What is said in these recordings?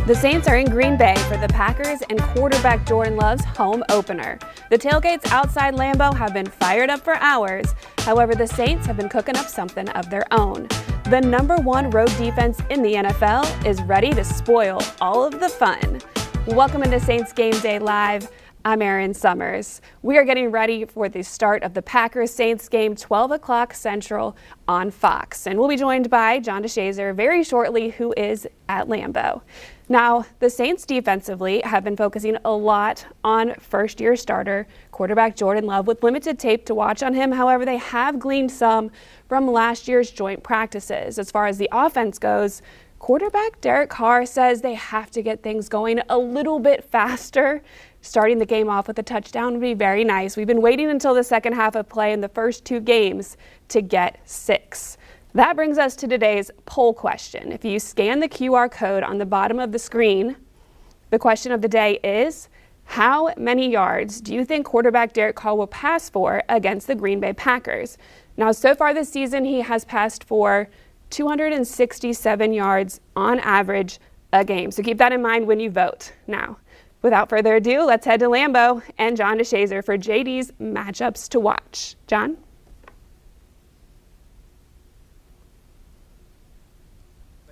The Saints are in Green Bay for the Packers and quarterback Jordan Love's home opener. The tailgates outside Lambeau have been fired up for hours. However, the Saints have been cooking up something of their own. The #1 road defense in the NFL is ready to spoil all of the fun. Welcome into Saints Gameday Live. I'm Erin Summers. We are getting ready for the start of the Packers-Saints game, 12 o'clock Central on Fox. And we'll be joined by John DeShazer very shortly, who is at Lambeau. Now, the Saints defensively have been focusing a lot on first-year starter quarterback Jordan Love with limited tape to watch on him. However, they have gleaned some from last year's joint practices. As far as the offense goes, quarterback Derek Carr says they have to get things going a little bit faster. Starting the game off with a touchdown would be very nice. We've been waiting until the second half of play in the first two games to get 6. That brings us to today's poll question. If you scan the QR code on the bottom of the screen, the question of the day is, how many yards do you think quarterback Derek Carr will pass for against the Green Bay Packers? Now, so far this season, he has passed for 267 yards on average a game. So keep that in mind when you vote. Now, without further ado, let's head to Lambeau and John DeShazer for JD's matchups to watch. John?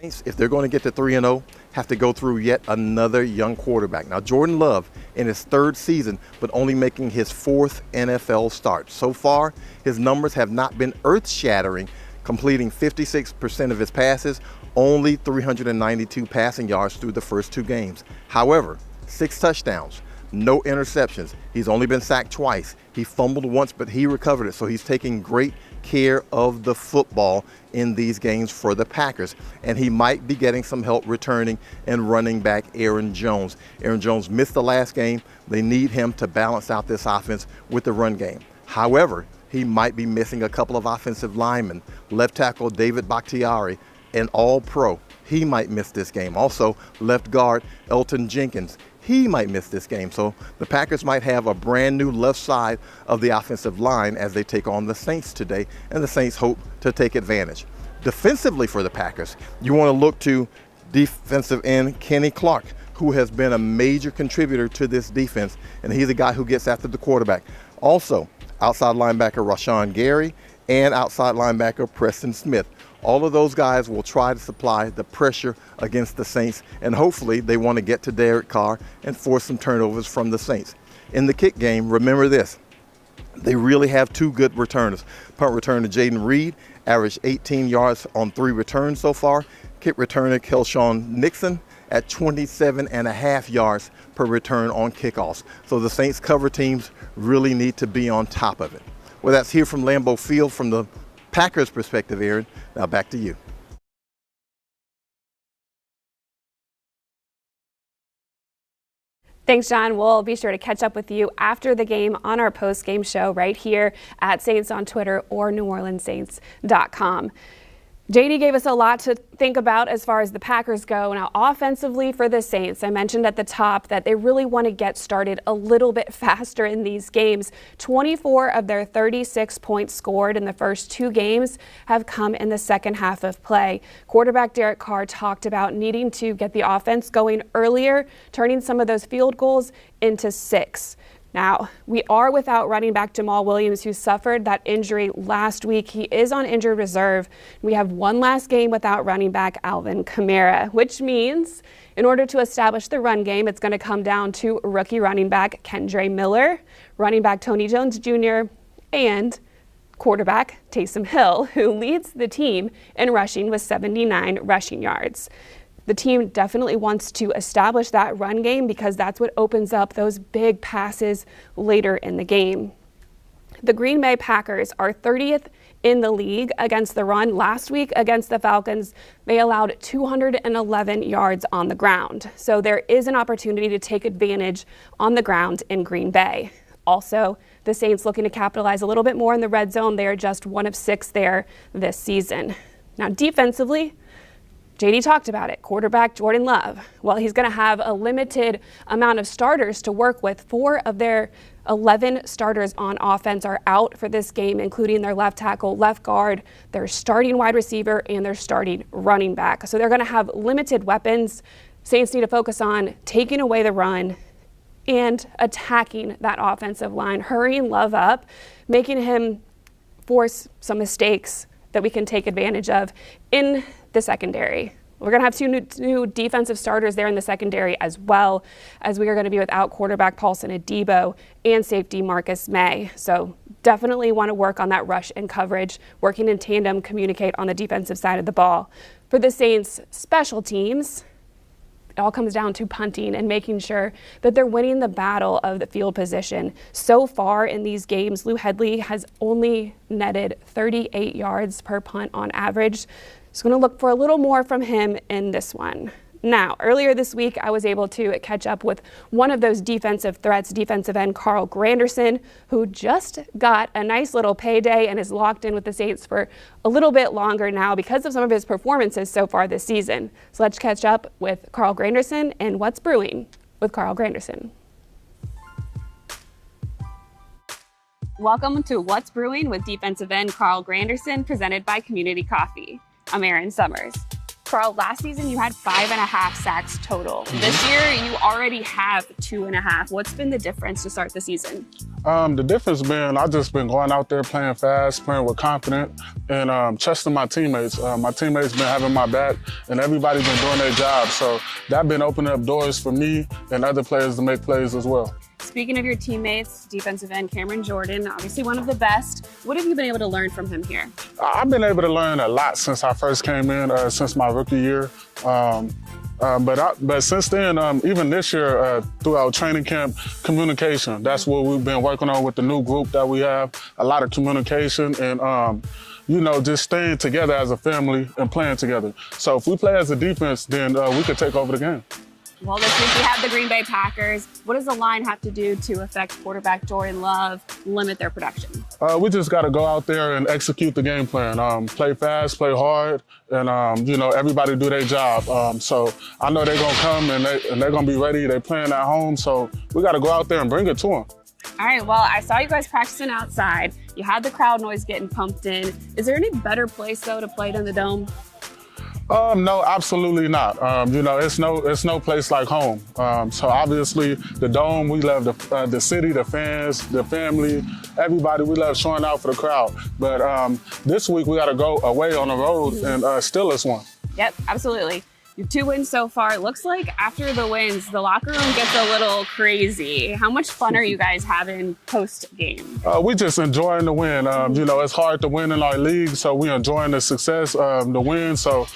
If they're going to get to 3-0, have to go through yet another young quarterback. Now, Jordan Love in his 3rd season, but only making his 4th NFL start. So far, his numbers have not been earth-shattering, completing 56% of his passes, only 392 passing yards through the first 2 games. However, 6 touchdowns, no interceptions. He's only been sacked twice. He fumbled once, but he recovered it. So he's taking great care of the football in these games for the Packers. And he might be getting some help returning and running back Aaron Jones. Aaron Jones missed the last game. They need him to balance out this offense with the run game. However, he might be missing a couple of offensive linemen. Left tackle David Bakhtiari, an all-pro. He might miss this game. Also, left guard Elton Jenkins. He might miss this game. So the Packers might have a brand new left side of the offensive line as they take on the Saints today, and the Saints hope to take advantage. Defensively for the Packers, you want to look to defensive end Kenny Clark, who has been a major contributor to this defense, and he's a guy who gets after the quarterback. Also, outside linebacker Rashawn Gary and outside linebacker Preston Smith. All of those guys will try to supply the pressure against the Saints, and hopefully they want to get to Derek Carr and force some turnovers from the Saints. In the kick game, remember this, they really have 2 good returners. Punt returner Jaden Reed averaged 18 yards on 3 returns so far. Kick returner Kelshawn Nixon at 27.5 yards per return on kickoffs. So the Saints cover teams really need to be on top of it. Well, that's here from Lambeau Field from the Packers' perspective, Aaron. Now back to you. Thanks, John. We'll be sure to catch up with you after the game on our post-game show right here at Saints on Twitter or NewOrleansSaints.com. JD gave us a lot to think about as far as the Packers go. Now, offensively for the Saints, I mentioned at the top that they really want to get started a little bit faster in these games. 24 of their 36 points scored in the first 2 games have come in the second half of play. Quarterback Derek Carr talked about needing to get the offense going earlier, turning some of those field goals into 6. Now, we are without running back Jamal Williams, who suffered that injury last week. He is on injured reserve. We have one last game without running back Alvin Kamara, which means in order to establish the run game, it's going to come down to rookie running back Kendre Miller, running back Tony Jones Jr., and quarterback Taysom Hill, who leads the team in rushing with 79 rushing yards. The team definitely wants to establish that run game because that's what opens up those big passes later in the game. The Green Bay Packers are 30th in the league against the run. Last week against the Falcons, they allowed 211 yards on the ground. So there is an opportunity to take advantage on the ground in Green Bay. Also, the Saints looking to capitalize a little bit more in the red zone. They are just 1 of 6 there this season. Now, defensively, JD talked about it, quarterback Jordan Love. Well, he's going to have a limited amount of starters to work with. 4 of their 11 starters on offense are out for this game, including their left tackle, left guard, their starting wide receiver, and their starting running back. So they're going to have limited weapons. Saints need to focus on taking away the run and attacking that offensive line, hurrying Love up, making him force some mistakes that we can take advantage of in the secondary. We're going to have two new defensive starters there in the secondary, as well as we are going to be without quarterback Paulson Adebo and safety Marcus May. So definitely want to work on that rush and coverage, working in tandem, communicate on the defensive side of the ball. For the Saints special teams, it all comes down to punting and making sure that they're winning the battle of the field position. So far in these games, Lou Headley has only netted 38 yards per punt on average. So going to look for a little more from him in this one. Now, earlier this week, I was able to catch up with one of those defensive threats, defensive end Carl Granderson, who just got a nice little payday and is locked in with the Saints for a little bit longer now because of some of his performances so far this season. So let's catch up with Carl Granderson and what's brewing with Carl Granderson. Welcome to What's Brewing with defensive end Carl Granderson, presented by Community Coffee. I'm Erin Summers. Carl, last season you had 5.5 sacks total. This year you already have 2.5. What's been the difference to start the season? The difference been I've just been going out there playing fast, playing with confidence, and trusting my teammates. My teammates been having my back, and everybody's been doing their job. So that's been opening up doors for me and other players to make plays as well. Speaking of your teammates, defensive end Cameron Jordan, obviously one of the best. What have you been able to learn from him here? I've been able to learn a lot since I first came in, since my rookie year. But since then, even this year, throughout training camp, communication. That's what we've been working on with the new group that we have. A lot of communication and, just staying together as a family and playing together. So if we play as a defense, then we could take over the game. Well, this week we have the Green Bay Packers. What does the line have to do to affect quarterback Jordan Love, limit their production? We just got to go out there and execute the game plan. Play fast, play hard, and everybody do their job. So I know they're gonna come and they're gonna be ready. They're playing at home, so we got to go out there and bring it to them. All right. Well, I saw you guys practicing outside. You had the crowd noise getting pumped in. Is there any better place though to play than the Dome? No, absolutely not. It's no place like home. So obviously the Dome, we love the city, the fans, the family, everybody. We love showing out for the crowd. But this week we got to go away on the road and steal us one. Yep, absolutely. You have 2 wins so far. It looks like after the wins, the locker room gets a little crazy. How much fun are you guys having post-game? We just enjoying the win. It's hard to win in our league, so we enjoying the success, the win. So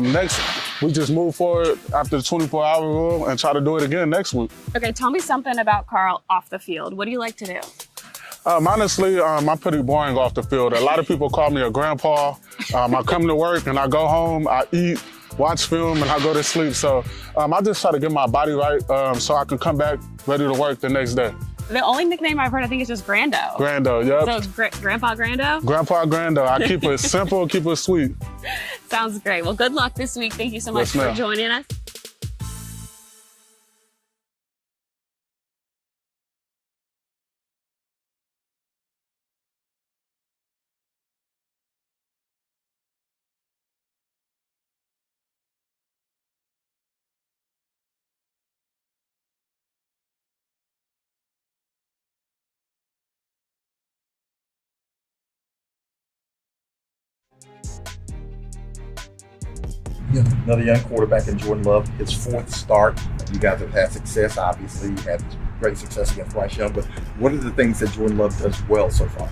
next, we just move forward after the 24-hour rule and try to do it again next week. Okay, tell me something about Carl off the field. What do you like to do? Honestly, I'm pretty boring off the field. A lot of people call me a grandpa. I come to work and I go home, I eat, watch film, and I go to sleep. So I just try to get my body right so I can come back ready to work the next day. The only nickname I've heard, I think, is just Grando. Grando, yep. So Grandpa Grando? Grandpa Grando. I keep it simple, keep it sweet. Sounds great. Well, good luck this week. Thank you so much for joining us. Another young quarterback in Jordan Love, his 4th start. You guys have had success, obviously. You had great success against Bryce Young, but what are the things that Jordan Love does well so far?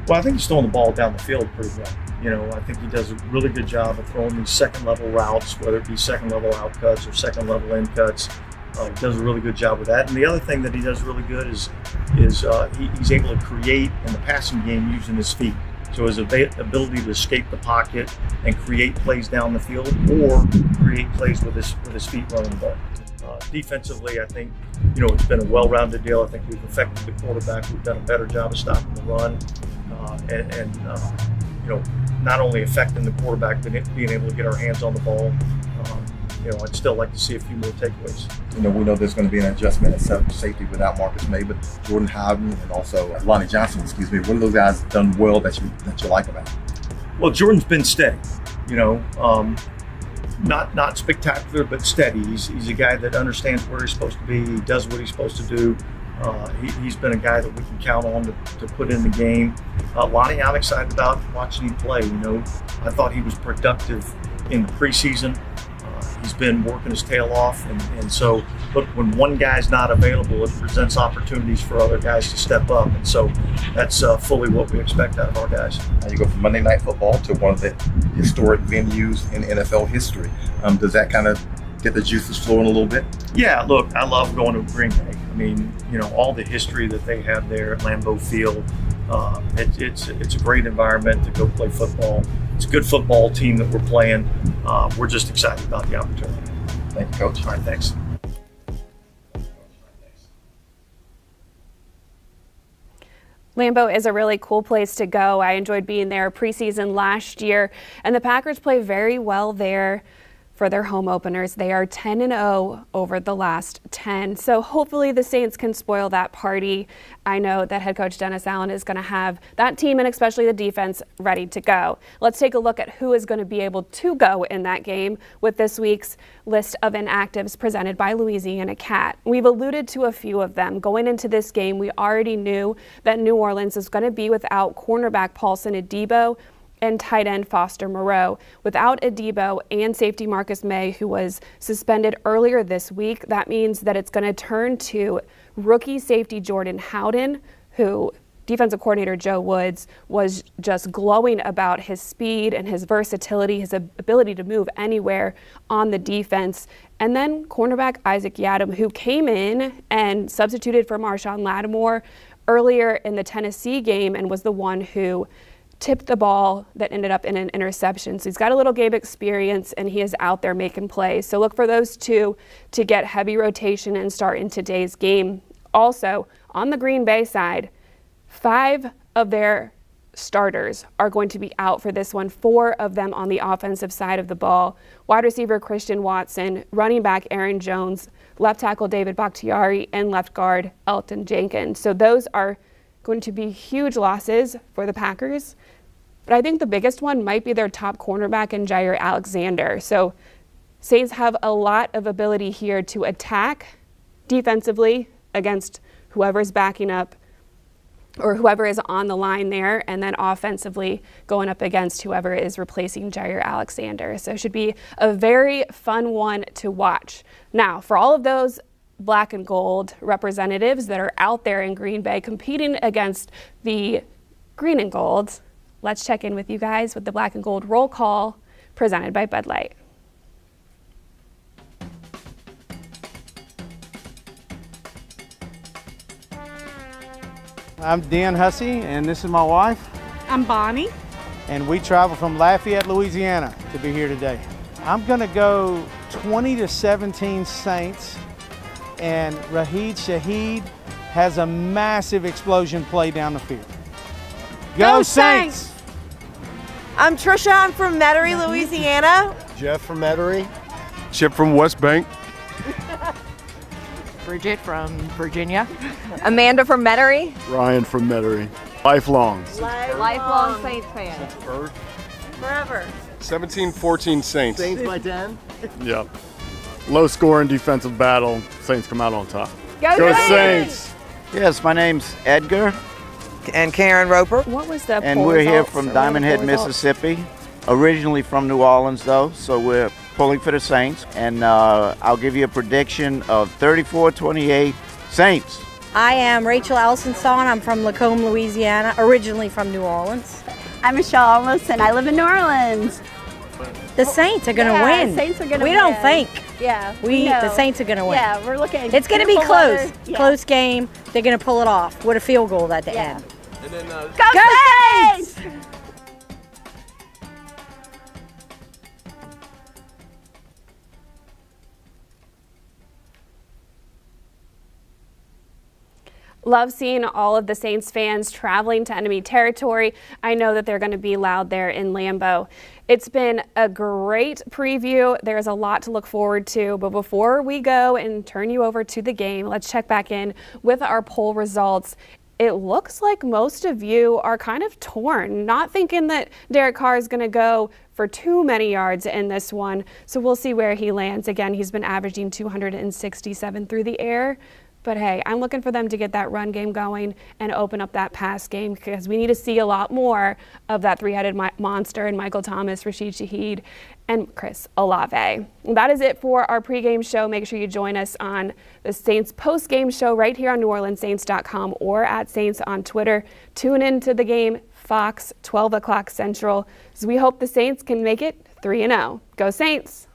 Well, I think he's throwing the ball down the field pretty well. I think he does a really good job of throwing these second-level routes, whether it be second-level out cuts or second-level in cuts. He does a really good job with that. And the other thing that he does really good is he's able to create in the passing game using his feet. So his ability to escape the pocket and create plays down the field, or create plays with his feet running the ball. Defensively, I think it's been a well-rounded deal. I think we've affected the quarterback. We've done a better job of stopping the run, and not only affecting the quarterback, but being able to get our hands on the ball. I'd still like to see a few more takeaways. We know there's going to be an adjustment at safety without Marcus May, but Jordan Howden and also Lonnie Johnson, what are those guys done well that you like about him? Well, Jordan's been steady. not spectacular, but steady. He's a guy that understands where he's supposed to be. He does what he's supposed to do. He's been a guy that we can count on to put in the game. Lonnie, I'm excited about watching him play. I thought he was productive in the preseason. He's been working his tail off, and so look, when one guy's not available, it presents opportunities for other guys to step up, and so that's fully what we expect out of our guys. Now you go from Monday Night Football to one of the historic venues in NFL history. Does that kind of get the juices flowing a little bit? Yeah, look, I love going to Green Bay. I mean, all the history that they have there at Lambeau Field. It's a great environment to go play football. It's a good football team that we're playing. We're just excited about the opportunity. Thank you, Coach. All right, thanks. Lambeau is a really cool place to go. I enjoyed being there preseason last year, and the Packers play very well there for their home openers. They are 10-0 over the last 10. So hopefully the Saints can spoil that party. I know that head coach Dennis Allen is going to have that team and especially the defense ready to go. Let's take a look at who is going to be able to go in that game with this week's list of inactives presented by Louisiana Cat. We've alluded to a few of them. Going into this game, we already knew that New Orleans is going to be without cornerback Paulson Adebo and tight end Foster Moreau. Without Adebo and safety Marcus May, who was suspended earlier this week, that means that it's going to turn to rookie safety Jordan Howden, who defensive coordinator Joe Woods was just glowing about his speed and his versatility, his ability to move anywhere on the defense. And then cornerback Isaac Yadam, who came in and substituted for Marshawn Lattimore earlier in the Tennessee game and was the one who tipped the ball that ended up in an interception. So he's got a little game experience and he is out there making plays. So look for those two to get heavy rotation and start in today's game. Also, on the Green Bay side, 5 of their starters are going to be out for this one, 4 of them on the offensive side of the ball. Wide receiver Christian Watson, running back Aaron Jones, left tackle David Bakhtiari, and left guard Elton Jenkins. So those are going to be huge losses for the Packers. But I think the biggest one might be their top cornerback in Jair Alexander. So Saints have a lot of ability here to attack defensively against whoever's backing up or whoever is on the line there, and then offensively going up against whoever is replacing Jair Alexander. So it should be a very fun one to watch. Now, for all of those black and gold representatives that are out there in Green Bay competing against the green and gold, let's check in with you guys with the black and gold roll call presented by Bud Light. I'm Dan Hussey, and this is my wife. I'm Bonnie. And we travel from Lafayette, Louisiana to be here today. I'm gonna go 20-17 Saints, and Raheed Shaheed has a massive explosion play down the field. Go Saints! I'm Trisha. I'm from Metairie, Louisiana. Jeff from Metairie. Chip from West Bank. Bridget from Virginia. Amanda from Metairie. Ryan from Metairie. Lifelong. Lifelong Saints fan. Forever. 17-14 Saints. Saints by 10. Yep. Low scoring defensive battle. Saints come out on top. Go Saints! Yes, my name's Edgar. And Karen Roper. What was the And poll we're here results, from or Diamond what are Head, the poll results? Mississippi. Originally from New Orleans, though, so we're pulling for the Saints. And I'll give you a prediction of 34-28 Saints. I am Rachel Elsenson. I'm from Lacombe, Louisiana, originally from New Orleans. I'm Michelle Almost, I live in New Orleans. The Saints are going to Yeah, win. Saints are gonna We don't win. think. Yeah, The Saints are going to win. Yeah, we're looking. It's going to be beautiful close. weather. Yeah. Close game. They're going to pull it off with a field goal at the Yeah. end. Go Saints! Love seeing all of the Saints fans traveling to enemy territory. I know that they're going to be loud there in Lambeau. It's been a great preview. There's a lot to look forward to. But before we go and turn you over to the game, let's check back in with our poll results. it looks like most of you are kind of torn, not thinking that Derek Carr is going to go for too many yards in this one. So we'll see where he lands. Again, he's been averaging 267 through the air. But hey, I'm looking for them to get that run game going and open up that pass game, because we need to see a lot more of that three-headed monster and Michael Thomas, Rashid Shaheed, and Chris Olave. That is it for our pregame show. Make sure you join us on the Saints postgame show right here on NewOrleansSaints.com or at Saints on Twitter. Tune in to the game, Fox, 12 o'clock Central, as we hope the Saints can make it 3-0. Go Saints!